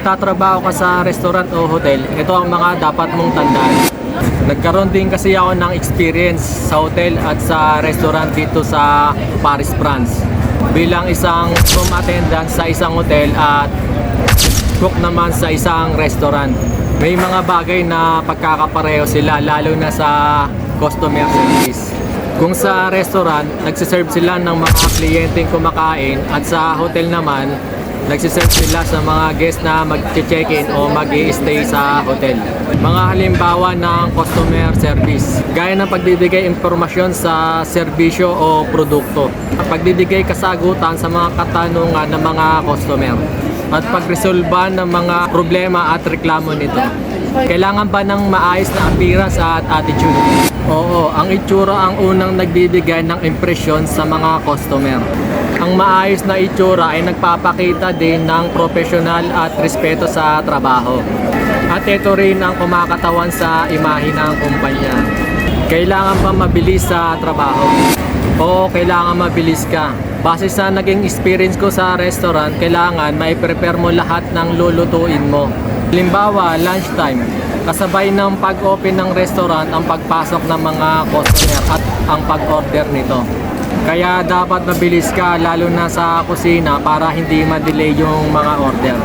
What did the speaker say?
nagtatrabaho ka sa restaurant o hotel, ito ang mga dapat mong tandaan. Nagkaroon din kasi ako ng experience sa hotel at sa restaurant dito sa Paris, France. Bilang isang room attendant sa isang hotel at cook naman sa isang restaurant. May mga bagay na pagkakapareho sila lalo na sa customer service. Kung sa restaurant, nagsiserve sila ng mga kliyenteng kumakain at sa hotel naman, nagsiserve sila sa mga guest na mag-check-in o mag-i-stay sa hotel. Mga halimbawa ng customer service, gaya ng pagbibigay impormasyon sa serbisyo o produkto, pagbibigay kasagutan sa mga katanungan ng mga customer, at pagresolba ng mga problema at reklamo nito. Kailangan ba ng maayos na appearance at attitude? Oo, ang itsura ang unang nagbibigay ng impresyon sa mga customer. Ang maayos na itsura ay nagpapakita din ng profesional at respeto sa trabaho. At ito rin ang kumakatawan sa imahe ng kumpanya. Kailangan ba mabilis sa trabaho? Oo, kailangan mabilis ka. Base sa naging experience ko sa restaurant, kailangan mai-prepare mo lahat ng lulutuin mo. Halimbawa, lunchtime. Kasabay ng pag-open ng restaurant ang pagpasok ng mga customer at ang pag-order nito. Kaya dapat mabilis ka lalo na sa kusina para hindi ma-delay yung mga order.